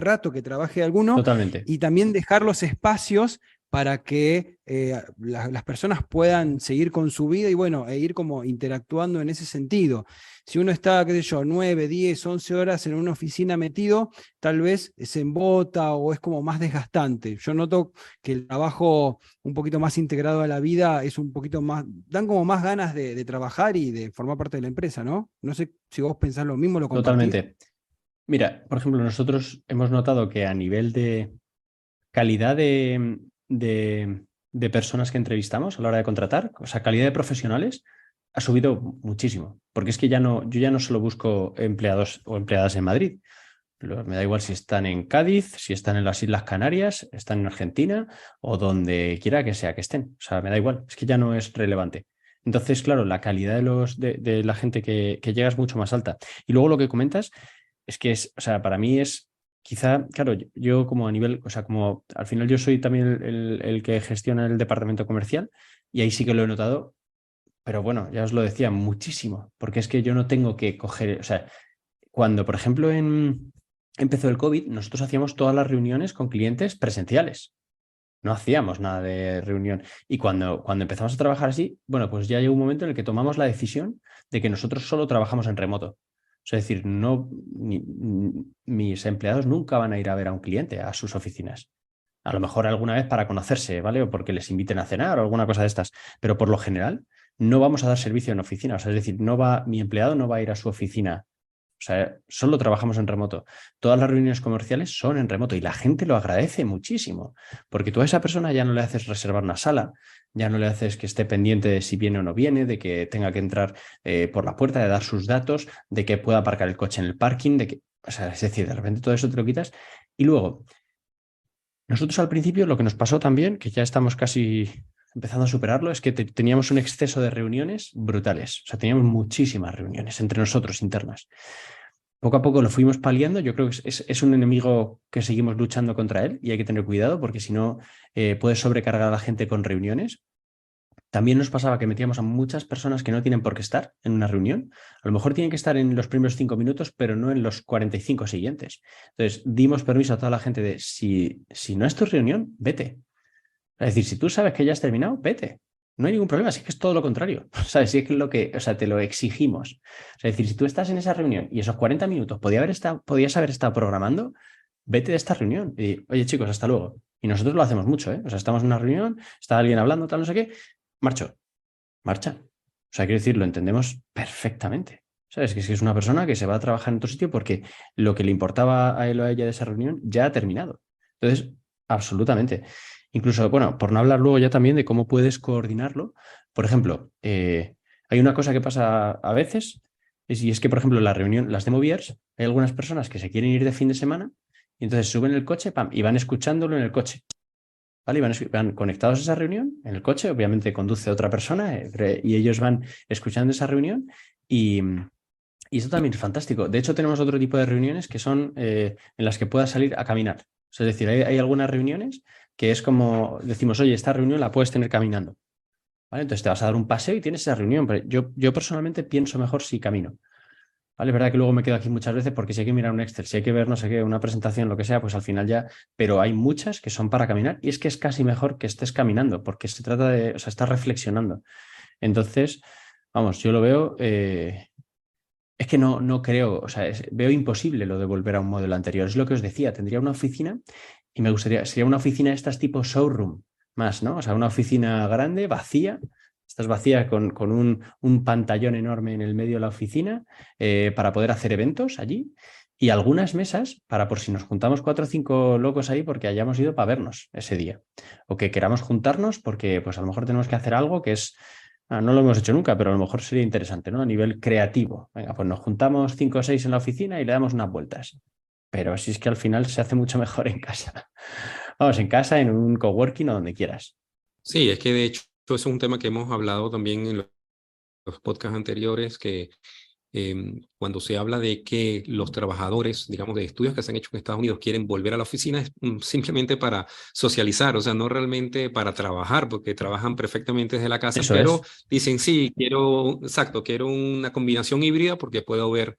rato que trabaje alguno, Totalmente. y también dejar los espacios para que las personas puedan seguir con su vida y bueno, e ir como interactuando en ese sentido. Si uno está, qué sé yo, 9, 10, 11 horas en una oficina metido, tal vez se embota o es como más desgastante. Yo noto que el trabajo un poquito más integrado a la vida es un poquito más, dan como más ganas de trabajar y de formar parte de la empresa, ¿no? No sé si vos pensás lo mismo, lo compartís. Totalmente. Mira, por ejemplo, nosotros hemos notado que a nivel de calidad de personas que entrevistamos a la hora de contratar, o sea, calidad de profesionales, ha subido muchísimo. Porque es que yo ya no solo busco empleados o empleadas en Madrid. Me da igual si están en Cádiz, si están en las Islas Canarias, están en Argentina o donde quiera que sea que estén. O sea, me da igual, es que ya no es relevante. Entonces, claro, la calidad de la gente que llega es mucho más alta. Y luego lo que comentas es que o sea, para mí es quizá, claro, yo como a nivel, o sea, como al final yo soy también el que gestiona el departamento comercial y ahí sí que lo he notado, pero bueno, ya os lo decía, muchísimo, porque es que yo no tengo que coger, o sea, cuando, por ejemplo, empezó el COVID, nosotros hacíamos todas las reuniones con clientes presenciales. No hacíamos nada de reunión. Y cuando empezamos a trabajar así, bueno, pues ya llegó un momento en el que tomamos la decisión de que nosotros solo trabajamos en remoto. Es decir, mis empleados nunca van a ir a ver a un cliente a sus oficinas. A lo mejor alguna vez para conocerse, ¿vale? O porque les inviten a cenar o alguna cosa de estas. Pero por lo general no vamos a dar servicio en oficina. O sea, es decir, mi empleado no va a ir a su oficina. O sea, solo trabajamos en remoto. Todas las reuniones comerciales son en remoto y la gente lo agradece muchísimo, porque tú a esa persona ya no le haces reservar una sala, ya no le haces que esté pendiente de si viene o no viene, de que tenga que entrar por la puerta, de dar sus datos, de que pueda aparcar el coche en el parking, o sea, es decir, de repente todo eso te lo quitas. Y luego, nosotros al principio lo que nos pasó también, que ya estamos casi empezando a superarlo, es que teníamos un exceso de reuniones brutales. O sea, teníamos muchísimas reuniones entre nosotros internas. Poco a poco lo fuimos paliando. Yo creo que es un enemigo que seguimos luchando contra él y hay que tener cuidado porque si no puedes sobrecargar a la gente con reuniones. También nos pasaba que metíamos a muchas personas que no tienen por qué estar en una reunión. A lo mejor tienen que estar en los primeros 5 minutos, pero no en los 45 siguientes. Entonces, dimos permiso a toda la gente de si no es tu reunión, vete. Es decir, si tú sabes que ya has terminado, vete. No hay ningún problema, si es que es todo lo contrario. ¿Sabes? Si es que o sea, te lo exigimos. O sea, es decir, si tú estás en esa reunión y esos 40 minutos podías haber estado programando, vete de esta reunión. Y oye, chicos, hasta luego. Y nosotros lo hacemos mucho, ¿eh? O sea, estamos en una reunión, está alguien hablando, tal, no sé qué, marcha. O sea, quiero decir, lo entendemos perfectamente. ¿Sabes? Que es una persona que se va a trabajar en otro sitio porque lo que le importaba a él o a ella de esa reunión ya ha terminado. Entonces, absolutamente. Incluso, bueno, por no hablar luego ya también de cómo puedes coordinarlo. Por ejemplo, hay una cosa que pasa a veces, y es que, por ejemplo, en la reunión, las demo beers, hay algunas personas que se quieren ir de fin de semana y entonces suben el coche, pam, y van escuchándolo en el coche. ¿Vale? Van conectados a esa reunión en el coche, obviamente conduce otra persona y ellos van escuchando esa reunión y eso también es fantástico. De hecho, tenemos otro tipo de reuniones que son en las que puedas salir a caminar. O sea, es decir, hay algunas reuniones que es como decimos, oye, esta reunión la puedes tener caminando. ¿Vale? Entonces te vas a dar un paseo y tienes esa reunión. Pero yo personalmente pienso mejor si camino. ¿Vale? Es verdad que luego me quedo aquí muchas veces porque si hay que mirar un Excel, si hay que ver no sé qué, una presentación, lo que sea, pues al final ya, pero hay muchas que son para caminar y es que es casi mejor que estés caminando porque se trata de, o sea, estás reflexionando. Entonces, vamos, yo lo veo, es que no creo, o sea, veo imposible lo de volver a un modelo anterior. Es lo que os decía, tendría una oficina y me gustaría, sería una oficina de estas tipo showroom más, ¿no? O sea, una oficina grande, vacía. Estás vacía con un pantallón enorme en el medio de la oficina para poder hacer eventos allí y algunas mesas para por si nos juntamos 4 o 5 locos ahí porque hayamos ido para vernos ese día o que queramos juntarnos porque pues a lo mejor tenemos que hacer algo que es, no lo hemos hecho nunca, pero a lo mejor sería interesante, ¿no? A nivel creativo. Venga, pues nos juntamos 5 o 6 en la oficina y le damos unas vueltas. Pero así es que al final se hace mucho mejor en casa. Vamos, en casa, en un coworking o donde quieras. Sí, es que de hecho eso es un tema que hemos hablado también en los podcasts anteriores, que cuando se habla de que los trabajadores, digamos, de estudios que se han hecho en Estados Unidos quieren volver a la oficina, es simplemente para socializar, o sea, no realmente para trabajar, porque trabajan perfectamente desde la casa, Eso pero es. dicen, sí, quiero una combinación híbrida porque puedo ver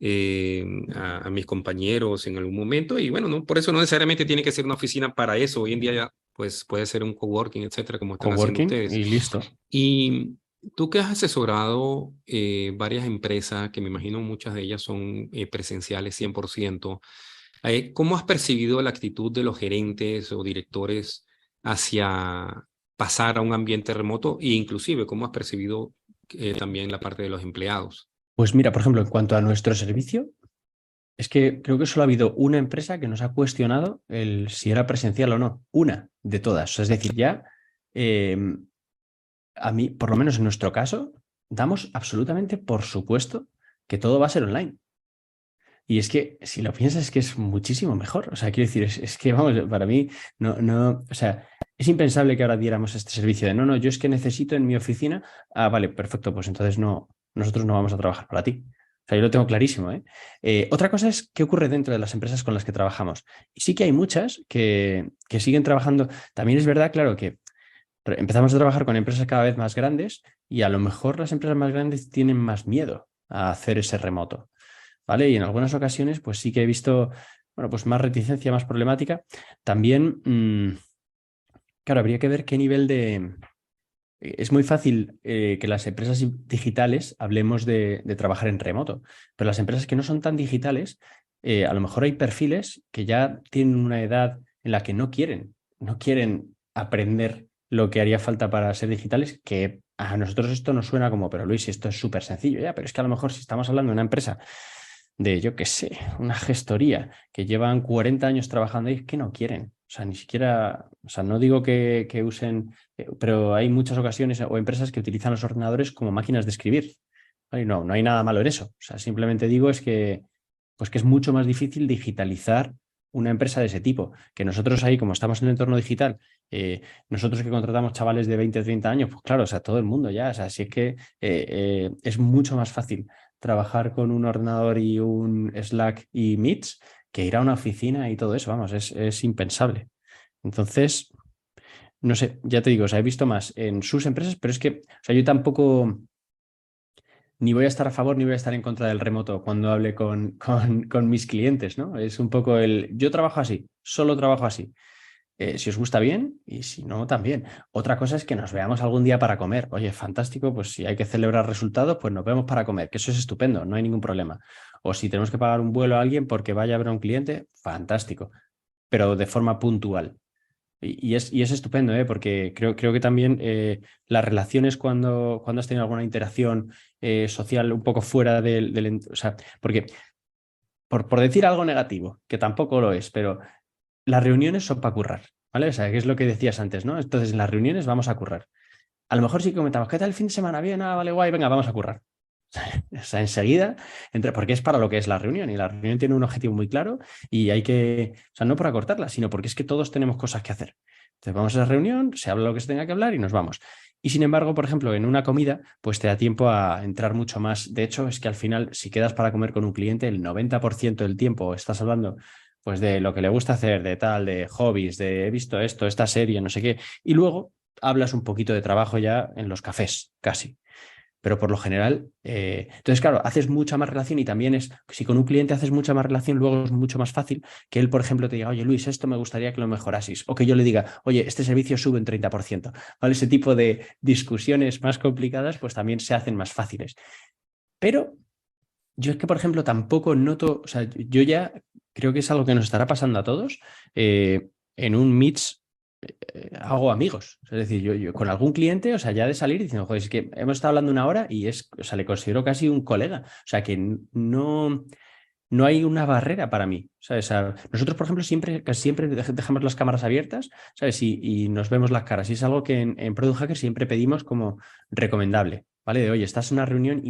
a mis compañeros en algún momento. Y bueno, no, por eso no necesariamente tiene que ser una oficina para eso. Hoy en día ya pues, puede ser un coworking, etcétera, como están haciendo Coworking ustedes. y listo. Y tú que has asesorado varias empresas, que me imagino muchas de ellas son presenciales 100%, ¿cómo has percibido la actitud de los gerentes o directores hacia pasar a un ambiente remoto? E inclusive, ¿cómo has percibido también la parte de los empleados? Pues mira, por ejemplo, en cuanto a nuestro servicio, es que creo que solo ha habido una empresa que nos ha cuestionado el si era presencial o no. Una de todas. O sea, es decir, ya eh, a mí, por lo menos en nuestro caso, damos absolutamente por supuesto que todo va a ser online. Y es que, si lo piensas, es que es muchísimo mejor. O sea, quiero decir, es que, vamos, para mí, o sea, es impensable que ahora diéramos este servicio de, no, yo es que necesito en mi oficina, vale, perfecto, pues entonces no, nosotros no vamos a trabajar para ti. O sea, yo lo tengo clarísimo, ¿eh? Otra cosa es qué ocurre dentro de las empresas con las que trabajamos. Y sí que hay muchas que siguen trabajando. También es verdad, claro, que empezamos a trabajar con empresas cada vez más grandes y a lo mejor las empresas más grandes tienen más miedo a hacer ese remoto. ¿Vale? Y en algunas ocasiones, pues sí que he visto, bueno, pues más reticencia, más problemática. También, claro, habría que ver qué nivel de... Es muy fácil que las empresas digitales hablemos de trabajar en remoto, pero las empresas que no son tan digitales, a lo mejor hay perfiles que ya tienen una edad en la que no quieren aprender lo que haría falta para ser digitales, que a nosotros esto nos suena como, pero Luis, esto es súper sencillo, ya, pero es que a lo mejor si estamos hablando de una empresa de, yo qué sé, una gestoría que llevan 40 años trabajando ahí, es que no quieren. O sea, ni siquiera, o sea, no digo que usen, pero hay muchas ocasiones o empresas que utilizan los ordenadores como máquinas de escribir. ¿Vale? No hay nada malo en eso. O sea, simplemente digo es que, pues que es mucho más difícil digitalizar una empresa de ese tipo. Que nosotros ahí, como estamos en el entorno digital, nosotros que contratamos chavales de 20 o 30 años, pues claro, o sea, todo el mundo ya, o sea, si es que es mucho más fácil trabajar con un ordenador y un Slack y Meets que ir a una oficina y todo eso, vamos, es impensable. Entonces, no sé, ya te digo, o sea, he visto más en sus empresas, pero es que, o sea, yo tampoco ni voy a estar a favor ni voy a estar en contra del remoto cuando hable con mis clientes, ¿no? Es un poco yo trabajo así, solo trabajo así. Si os gusta bien y si no, también. Otra cosa es que nos veamos algún día para comer. Oye, fantástico, pues si hay que celebrar resultados, pues nos vemos para comer, que eso es estupendo, no hay ningún problema. O si tenemos que pagar un vuelo a alguien porque vaya a ver a un cliente, fantástico, pero de forma puntual. Y es estupendo, ¿eh? Porque creo que también las relaciones cuando has tenido alguna interacción social un poco fuera o sea, porque por decir algo negativo, que tampoco lo es, pero las reuniones son para currar, ¿vale? O sea, que es lo que decías antes, ¿no? Entonces, en las reuniones vamos a currar. A lo mejor sí que comentamos, ¿qué tal el fin de semana? Bien, vale, guay, venga, vamos a currar. O sea, enseguida, porque es para lo que es la reunión y la reunión tiene un objetivo muy claro y hay que, o sea, no por acortarla, sino porque es que todos tenemos cosas que hacer. Entonces vamos a la reunión, se habla lo que se tenga que hablar y nos vamos. Y sin embargo, por ejemplo, en una comida, pues te da tiempo a entrar mucho más. De hecho, es que al final, si quedas para comer con un cliente, el 90% del tiempo estás hablando pues de lo que le gusta hacer, de tal, de hobbies, de he visto esto, esta serie, no sé qué. Y luego hablas un poquito de trabajo ya en los cafés, casi. Pero por lo general, entonces claro, haces mucha más relación y también si con un cliente haces mucha más relación, luego es mucho más fácil que él, por ejemplo, te diga, oye Luis, esto me gustaría que lo mejorases, o que yo le diga, oye, este servicio sube un 30%, ¿vale? Ese tipo de discusiones más complicadas, pues también se hacen más fáciles. Pero yo es que, por ejemplo, tampoco noto, o sea, yo ya creo que es algo que nos estará pasando a todos, en un Meets hago amigos. Es decir, yo con algún cliente, o sea, ya de salir diciendo, joder, es que hemos estado hablando una hora y o sea, le considero casi un colega. O sea, que no hay una barrera para mí. ¿Sabes? O sea, nosotros, por ejemplo, casi siempre dejamos las cámaras abiertas, ¿sabes? Y nos vemos las caras. Y es algo que en Product Hacker siempre pedimos como recomendable, ¿vale? De, oye, estás en una reunión,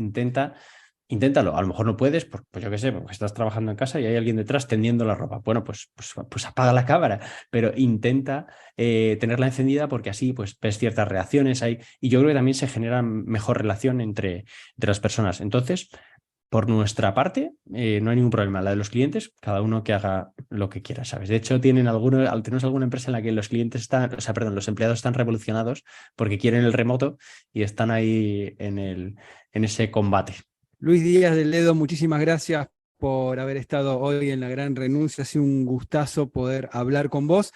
inténtalo, a lo mejor no puedes, pues yo qué sé, porque estás trabajando en casa y hay alguien detrás tendiendo la ropa. Bueno, pues apaga la cámara, pero intenta tenerla encendida porque así pues ves ciertas reacciones ahí y yo creo que también se genera mejor relación entre las personas. Entonces, por nuestra parte, no hay ningún problema. La de los clientes, cada uno que haga lo que quiera, ¿sabes? De hecho, tenemos alguna empresa en la que los clientes están, o sea, perdón, los empleados están revolucionados porque quieren el remoto y están ahí en ese combate. Luis Díaz del Ledo, muchísimas gracias por haber estado hoy en La Gran Renuncia. Ha sido un gustazo poder hablar con vos.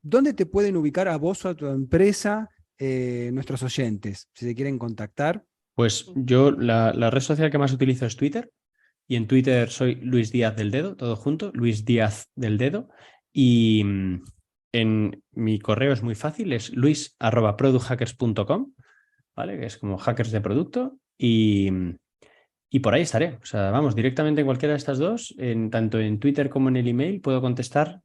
¿Dónde te pueden ubicar a vos o a tu empresa nuestros oyentes, si se quieren contactar? Pues yo la red social que más utilizo es Twitter, y en Twitter soy Luis Díaz del Dedo, todo junto, Luis Díaz del Dedo, y en mi correo es muy fácil, es luis@producthackers.com, ¿vale? Que es como hackers de producto, y por ahí estaré. O sea, vamos, directamente en cualquiera de estas dos, tanto en Twitter como en el email, puedo contestar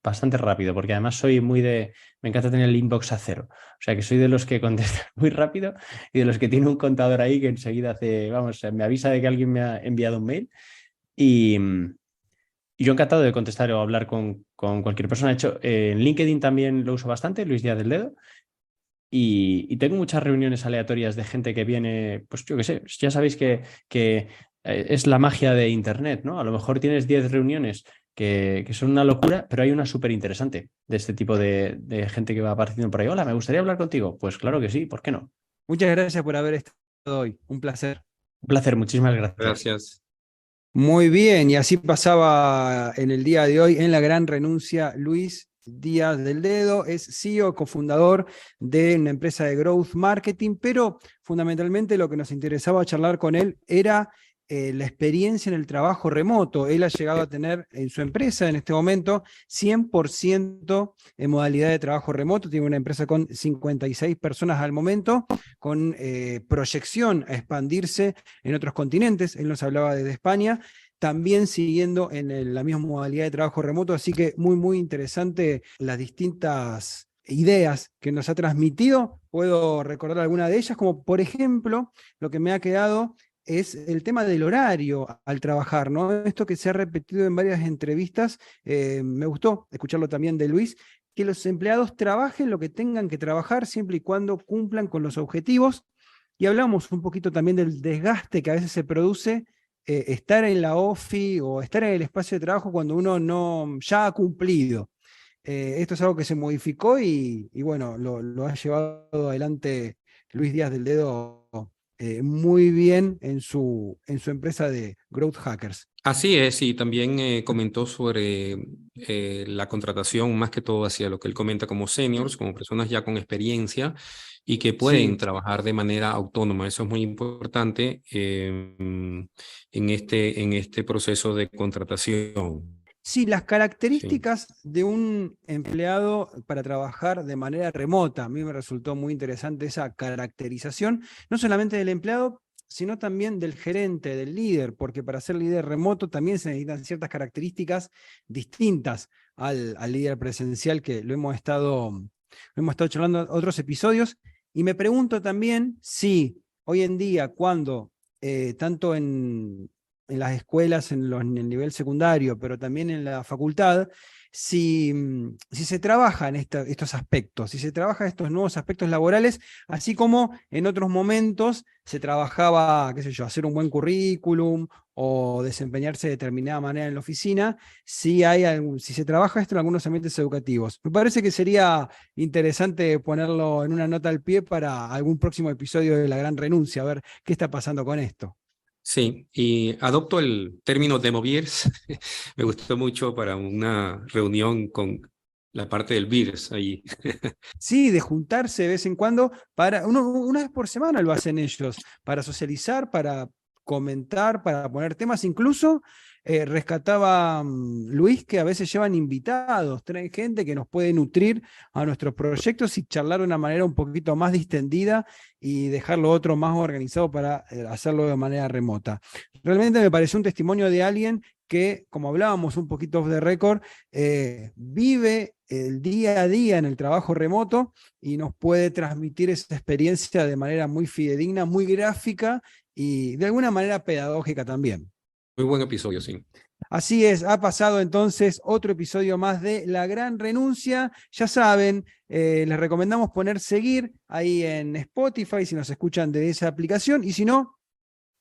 bastante rápido, porque además soy me encanta tener el inbox a cero. O sea, que soy de los que contestan muy rápido y de los que tiene un contador ahí que enseguida me avisa de que alguien me ha enviado un mail. Y yo encantado de contestar o hablar con cualquier persona. De hecho, en LinkedIn también lo uso bastante, Luis Díaz del Dedo. Y tengo muchas reuniones aleatorias de gente que viene, pues yo qué sé, ya sabéis que es la magia de Internet, ¿no? A lo mejor tienes 10 reuniones que son una locura, pero hay una súper interesante de este tipo de gente que va apareciendo por ahí. Hola, me gustaría hablar contigo. Pues claro que sí, ¿por qué no? Muchas gracias por haber estado hoy. Un placer. Un placer, muchísimas gracias. Gracias. Muy bien, y así pasaba en el día de hoy en La Gran Renuncia Luis Díaz del Dedo. Es CEO, cofundador de una empresa de growth marketing, pero fundamentalmente lo que nos interesaba charlar con él era la experiencia en el trabajo remoto. Él ha llegado a tener en su empresa en este momento 100% en modalidad de trabajo remoto. Tiene una empresa con 56 personas al momento, con proyección a expandirse en otros continentes. Él nos hablaba desde España, también siguiendo en la misma modalidad de trabajo remoto, así que muy, muy interesante las distintas ideas que nos ha transmitido. Puedo recordar alguna de ellas, como por ejemplo, lo que me ha quedado es el tema del horario al trabajar, ¿no? Esto que se ha repetido en varias entrevistas, me gustó escucharlo también de Luis, que los empleados trabajen lo que tengan que trabajar siempre y cuando cumplan con los objetivos. Y hablamos un poquito también del desgaste que a veces se produce estar en la OFI o estar en el espacio de trabajo cuando uno no ya ha cumplido. Esto es algo que se modificó y bueno, lo ha llevado adelante Luis Díaz del Dedo muy bien en su empresa de Growth Hackers. Así es, y también comentó sobre la contratación, más que todo hacia lo que él comenta como seniors, como personas ya con experiencia y que pueden Sí. trabajar de manera autónoma. Eso es muy importante en este proceso de contratación. Sí, las Sí. características de un empleado para trabajar de manera remota. A mí me resultó muy interesante esa caracterización, no solamente del empleado, sino también del gerente, del líder, porque para ser líder remoto también se necesitan ciertas características distintas al líder presencial, que lo hemos estado charlando en otros episodios. Y me pregunto también si hoy en día, cuando tanto en las escuelas, en el nivel secundario, pero también en la facultad, si se trabaja en estos aspectos, si se trabaja estos nuevos aspectos laborales, así como en otros momentos se trabajaba, qué sé yo, hacer un buen currículum o desempeñarse de determinada manera en la oficina, si se trabaja esto en algunos ambientes educativos. Me parece que sería interesante ponerlo en una nota al pie para algún próximo episodio de La Gran Renuncia, a ver qué está pasando con esto. Sí, y adopto el término demoviers. Me gustó mucho para una reunión con la parte del virs ahí. Sí, de juntarse de vez en cuando, una vez por semana lo hacen ellos, para socializar, para comentar, para poner temas. Incluso rescataba Luis que a veces llevan invitados, traen gente que nos puede nutrir a nuestros proyectos y charlar de una manera un poquito más distendida y dejarlo otro más organizado para hacerlo de manera remota. Realmente me pareció un testimonio de alguien que, como hablábamos un poquito off the record, vive el día a día en el trabajo remoto y nos puede transmitir esa experiencia de manera muy fidedigna, muy gráfica y de alguna manera pedagógica también. Muy buen episodio, sí. Así es, ha pasado entonces otro episodio más de La Gran Renuncia. Ya saben, les recomendamos poner seguir ahí en Spotify si nos escuchan de esa aplicación y si no,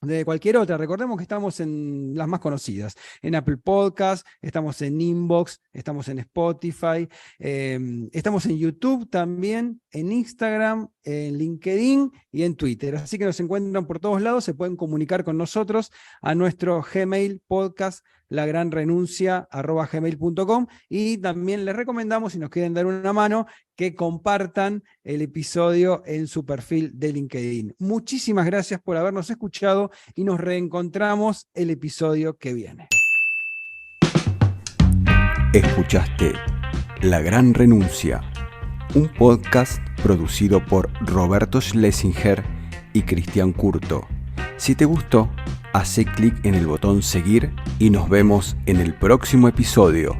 de cualquier otra. Recordemos que estamos en las más conocidas, en Apple Podcast, estamos en Inbox, estamos en Spotify, estamos en YouTube también, en Instagram, en LinkedIn y en Twitter. Así que nos encuentran por todos lados, se pueden comunicar con nosotros a nuestro Gmail podcast, lagranrenuncia@gmail.com, y también les recomendamos, si nos quieren dar una mano, que compartan el episodio en su perfil de LinkedIn. Muchísimas gracias por habernos escuchado y nos reencontramos el episodio que viene. Escuchaste La Gran Renuncia, un podcast producido por Roberto Schlesinger y Cristian Curto. Si te gustó, hace clic en el botón seguir y nos vemos en el próximo episodio.